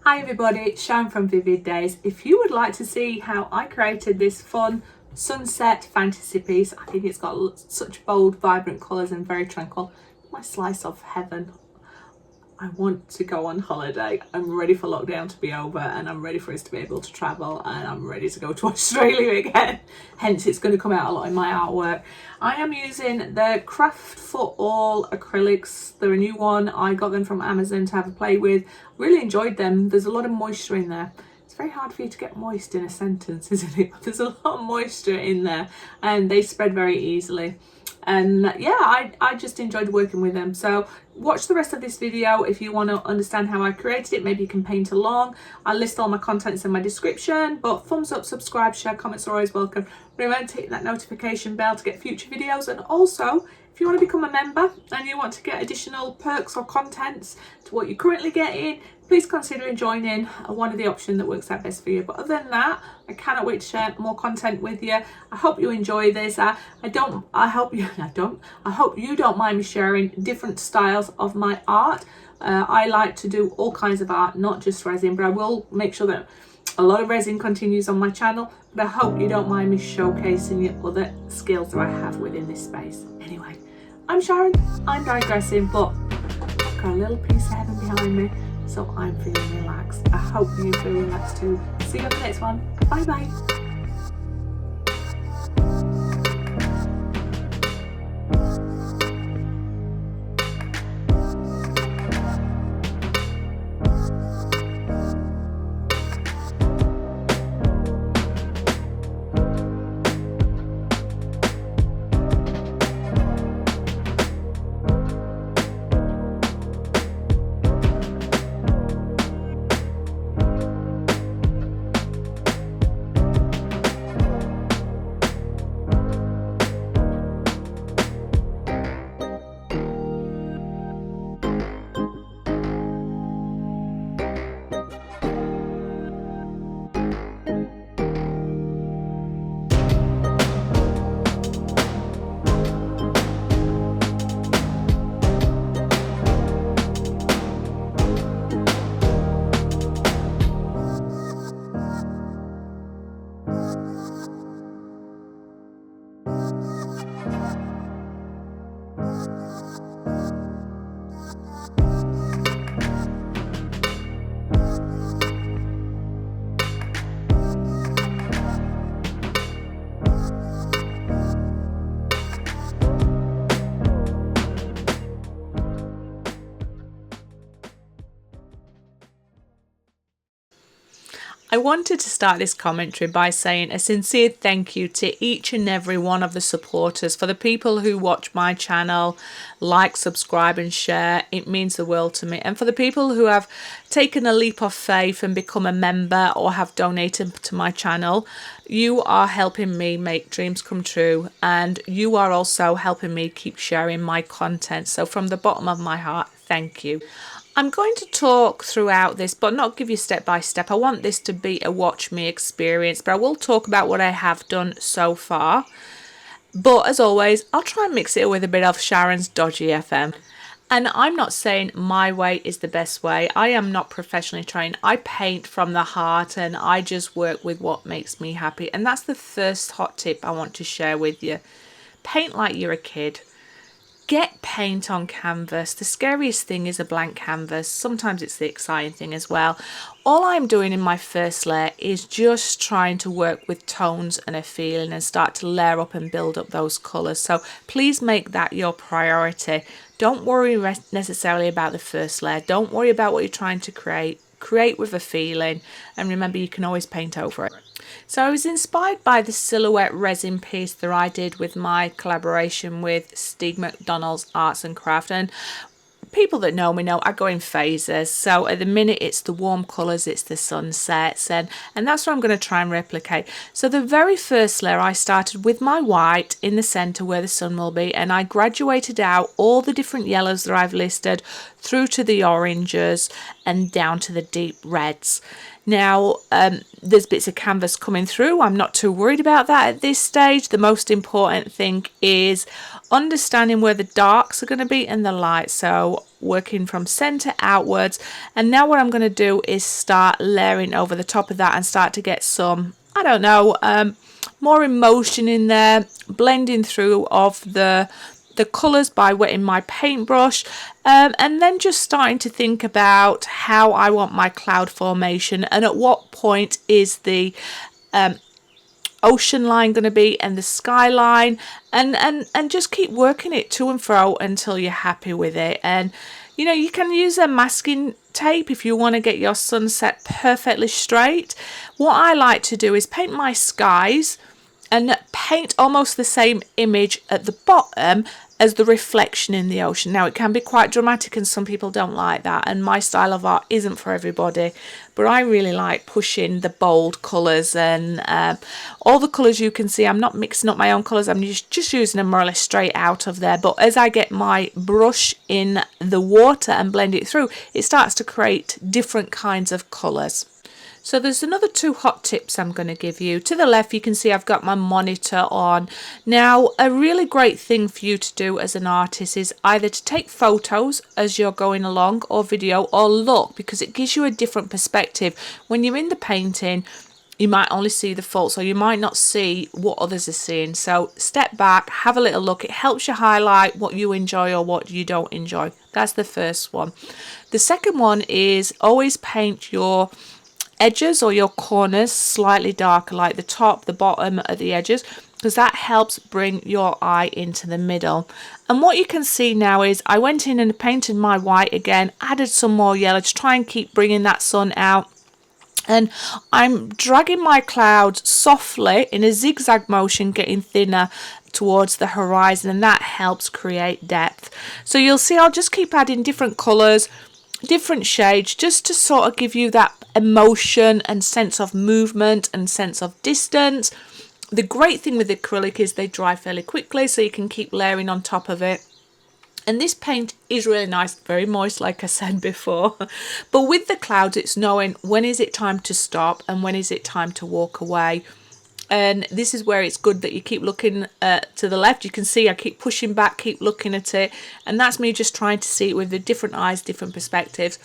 Hi everybody, it's Sharon from Vivid Days. If you would like to see how I created this fun sunset fantasy piece, I think it's got such bold, vibrant colours and very tranquil. My slice of heaven. I want to go on holiday. I'm ready for lockdown to be over and I'm ready for us to be able to travel and I'm ready to go to Australia again. Hence it's going to come out a lot in my artwork. I am using the Craft for All acrylics. They're a new one. I got them from Amazon to have a play with. Really enjoyed them. There's a lot of moisture in there. It's very hard for you to get moist in a sentence, isn't it? There's a lot of moisture in there and they spread very easily. And yeah, I just enjoyed working with them. So watch the rest of this video if you want to understand how I created it. Maybe you can paint along. I'll list all my contents in my description, but thumbs up, subscribe, share, comments are always welcome. Remember to hit that notification bell to get future videos, and also if you want to become a member and you want to get additional perks or contents to what you're currently getting, please consider joining one of the options that works out best for you. But other than that, I cannot wait to share more content with you. I hope you enjoy this. I hope you don't mind me sharing different styles of my art. I like to do all kinds of art, not just resin, but I will make sure that a lot of resin continues on my channel. But I hope you don't mind me showcasing the other skills that I have within this space. Anyway, I'm Sharon, I'm digressing, but I've got a little piece of heaven behind me. So I'm feeling relaxed. I hope you feel relaxed too. See you on the next one. Bye bye. I wanted to start this commentary by saying a sincere thank you to each and every one of the supporters. For the people who watch my channel, like, subscribe and share, it means the world to me. And for the people who have taken a leap of faith and become a member or have donated to my channel, you are helping me make dreams come true, and you are also helping me keep sharing my content. So from the bottom of my heart, thank you. I'm going to talk throughout this, but not give you step by step. I want this to be a watch me experience, but I will talk about what I have done so far. But as always, I'll try and mix it with a bit of Sharon's Dodgy FM. And I'm not saying my way is the best way. I am not professionally trained. I paint from the heart and I just work with what makes me happy. And that's the first hot tip I want to share with you. Paint like you're a kid. Get paint on canvas. The scariest thing is a blank canvas. Sometimes it's the exciting thing as well. All I'm doing in my first layer is just trying to work with tones and a feeling and start to layer up and build up those colours. So please make that your priority. Don't worry necessarily about the first layer. Don't worry about what you're trying to create. Create with a feeling, and remember you can always paint over it. So I was inspired by the silhouette resin piece that I did with my collaboration with Steve McDonald's Arts and Craft, and people that know me know I go in phases. So at the minute it's the warm colours, it's the sunsets, and that's what I'm going to try and replicate. So the very first layer I started with my white in the centre where the sun will be, and I graduated out all the different yellows that I've listed through to the oranges and down to the deep reds. Now, there's bits of canvas coming through. I'm not too worried about that at this stage. The most important thing is understanding where the darks are going to be and the lights. So working from center outwards. And now what I'm going to do is start layering over the top of that and start to get some, I don't know, more emotion in there, blending through of the colours by wetting my paintbrush, and then just starting to think about how I want my cloud formation and at what point is the ocean line going to be and the skyline, and just keep working it to and fro until you're happy with it. And you know, you can use a masking tape if you want to get your sunset perfectly straight. What I like to do is paint my skies and paint almost the same image at the bottom as the reflection in the ocean. Now, it can be quite dramatic and some people don't like that, and my style of art isn't for everybody, but I really like pushing the bold colours, and all the colours you can see, I'm not mixing up my own colours, I'm just using them more or less straight out of there. But as I get my brush in the water and blend it through, it starts to create different kinds of colours. So there's another 2 hot tips I'm going to give you. To the left, you can see I've got my monitor on. Now, a really great thing for you to do as an artist is either to take photos as you're going along, or video, or look, because it gives you a different perspective. When you're in the painting, you might only see the faults, or you might not see what others are seeing. So step back, have a little look. It helps you highlight what you enjoy or what you don't enjoy. That's the first one. The second one is always paint your edges or your corners slightly darker, like the top, the bottom, at the edges, because that helps bring your eye into the middle. And what you can see now is I went in and painted my white again, added some more yellow to try and keep bringing that sun out. And I'm dragging my clouds softly in a zigzag motion, getting thinner towards the horizon, and that helps create depth. So you'll see I'll just keep adding different colours, different shades, just to sort of give you that emotion and sense of movement and sense of distance. The great thing with acrylic is they dry fairly quickly, so you can keep layering on top of it. And this paint is really nice, very moist, like I said before. But with the clouds, it's knowing when is it time to stop and when is it time to walk away. And this is where it's good that you keep looking to the left. You can see I keep pushing back, keep looking at it, and that's me just trying to see it with the different eyes, different perspectives,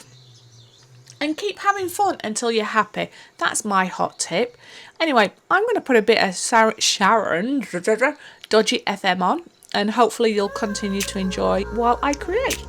and keep having fun until you're happy. That's my hot tip. Anyway, I'm going to put a bit of Sharon Dodgy FM on, and hopefully you'll continue to enjoy while I create.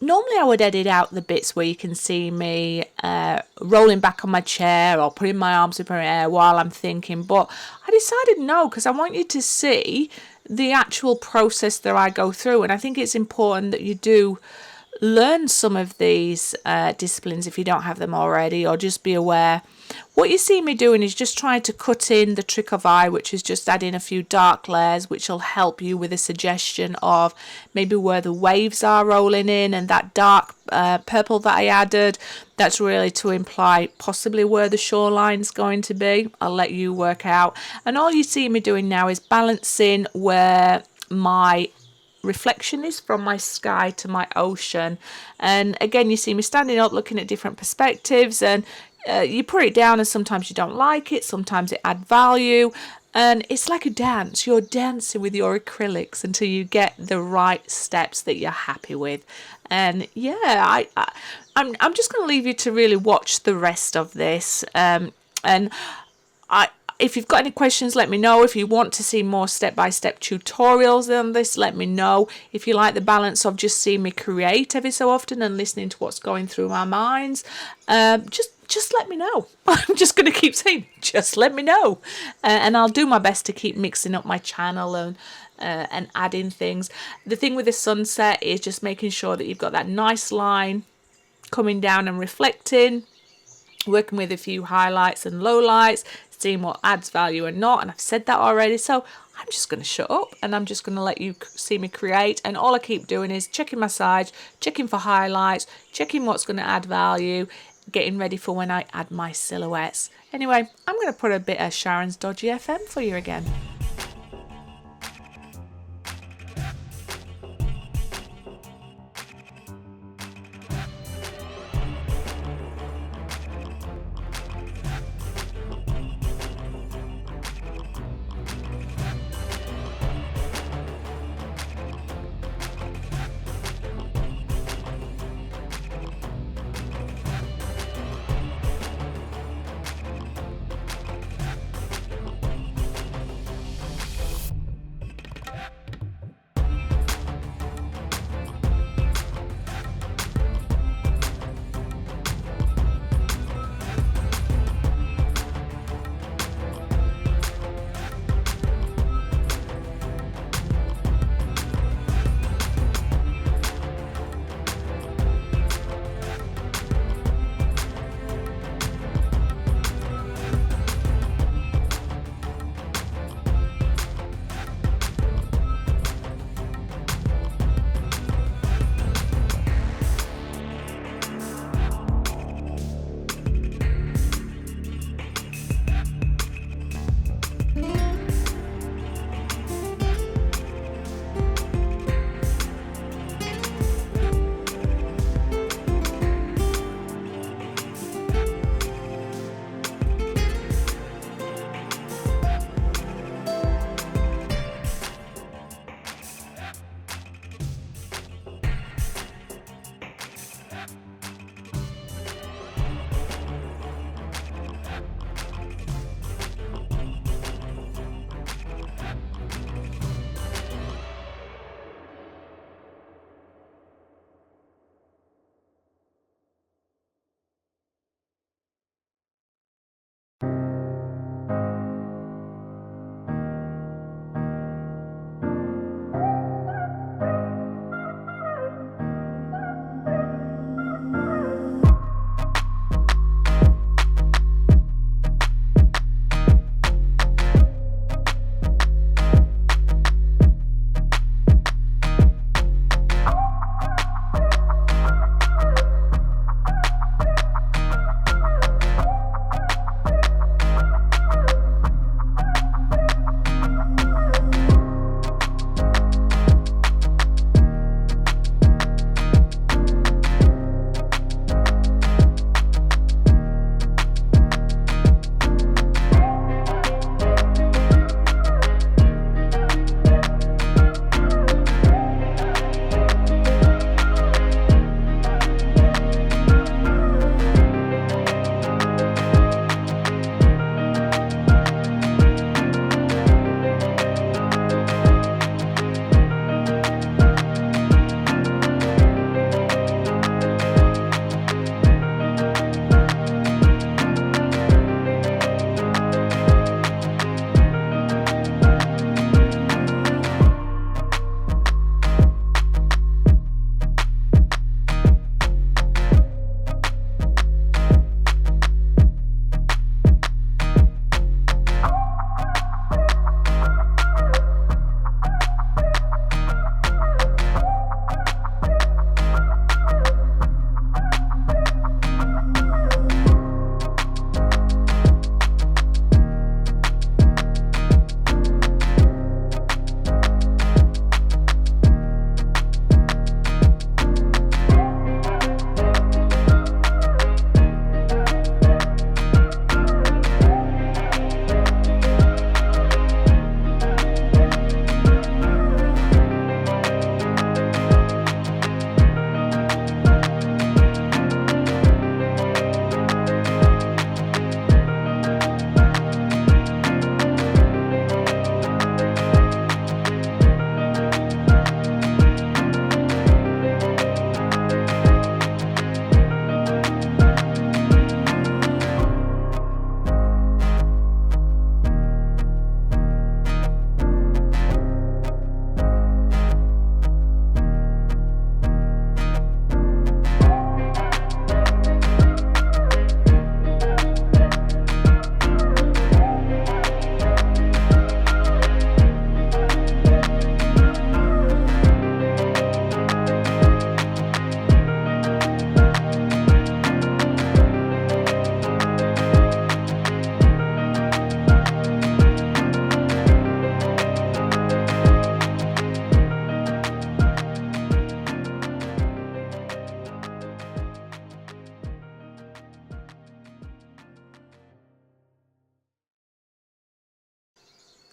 normally I would edit out the bits where you can see me rolling back on my chair or putting my arms up in the air while I'm thinking, but I decided no, because I want you to see the actual process that I go through, and I think it's important that you do learn some of these disciplines if you don't have them already, or just be aware. What you see me doing is just trying to cut in the trick of eye, which is just adding a few dark layers, which will help you with a suggestion of maybe where the waves are rolling in, and that dark purple that I added, that's really to imply possibly where the shoreline's going to be. I'll let you work out. And all you see me doing now is balancing where my reflection is from my sky to my ocean. And again, you see me standing up looking at different perspectives, and you put it down, and sometimes you don't like it, sometimes it adds value, and it's like a dance. You're dancing with your acrylics until you get the right steps that you're happy with. And yeah, I'm just going to leave you to really watch the rest of this. And if you've got any questions, let me know. If you want to see more step-by-step tutorials on this, let me know. If you like the balance of just seeing me create every so often and listening to what's going through my minds, just let me know. I'm just going to keep saying, just let me know. And I'll do my best to keep mixing up my channel and adding things. The thing with the sunset is just making sure that you've got that nice line coming down and reflecting, working with a few highlights and lowlights, seeing what adds value and not. And I've said that already, so I'm just going to shut up and I'm just going to let you see me create. And all I keep doing is checking my sides, checking for highlights, checking what's going to add value, getting ready for when I add my silhouettes. Anyway, I'm going to put a bit of Sharon's Dodgy FM for you again.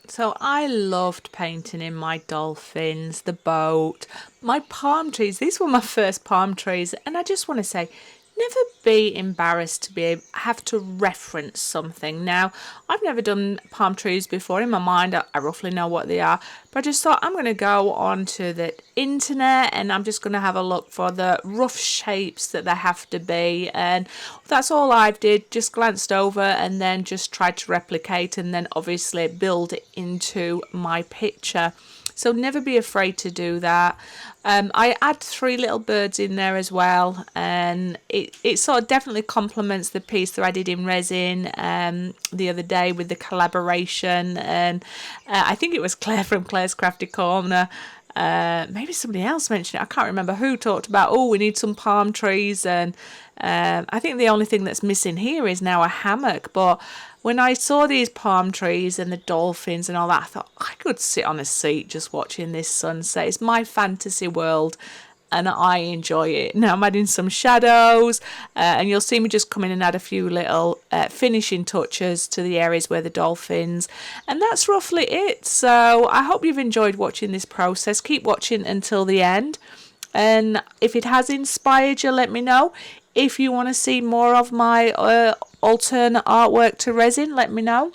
So I loved painting in my dolphins, the boat, my palm trees. These were my first palm trees, and I just want to say, never be embarrassed to have to reference something. Now, I've never done palm trees before. In my mind, I roughly know what they are, but I just thought I'm going to go onto the internet and I'm just going to have a look for the rough shapes that they have to be, and that's all I did. Just glanced over and then just tried to replicate and then obviously build it into my picture. So never be afraid to do that. I add 3 little birds in there as well, and it sort of definitely complements the piece that I did in resin the other day with the collaboration. And I think it was Claire from Claire's Crafty Corner. Maybe somebody else mentioned it. I can't remember who talked about, oh, we need some palm trees. And I think the only thing that's missing here is now a hammock. But when I saw these palm trees and the dolphins and all that, I thought I could sit on a seat just watching this sunset. It's my fantasy world and I enjoy it. Now I'm adding some shadows and you'll see me just come in and add a few little finishing touches to the areas where the dolphins, and that's roughly it. So I hope you've enjoyed watching this process. Keep watching until the end, and if it has inspired you, let me know. If you want to see more of my alternate artwork to resin, let me know.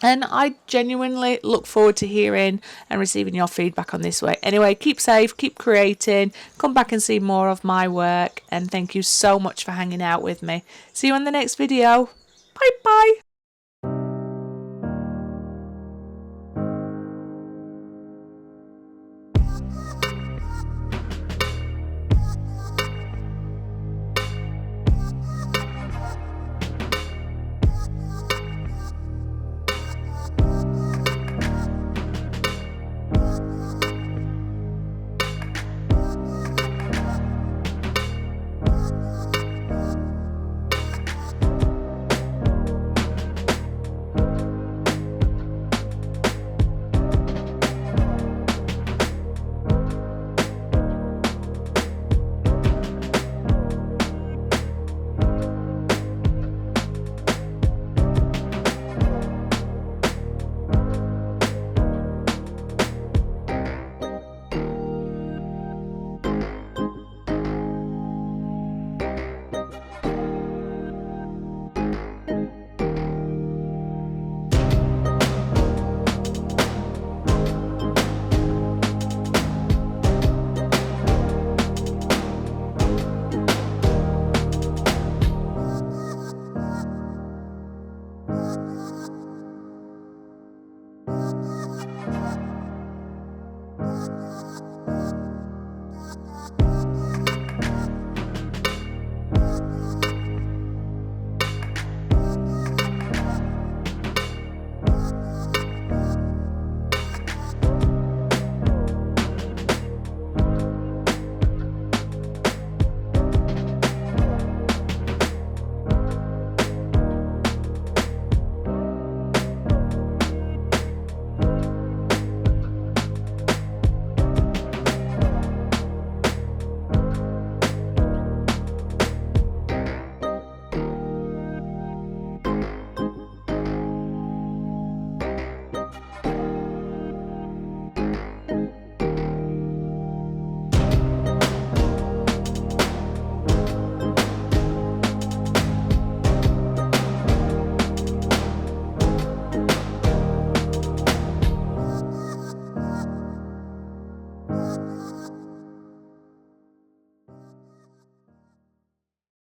And I genuinely look forward to hearing and receiving your feedback on this way. Anyway, keep safe, keep creating, come back and see more of my work. And thank you so much for hanging out with me. See you on the next video. Bye bye.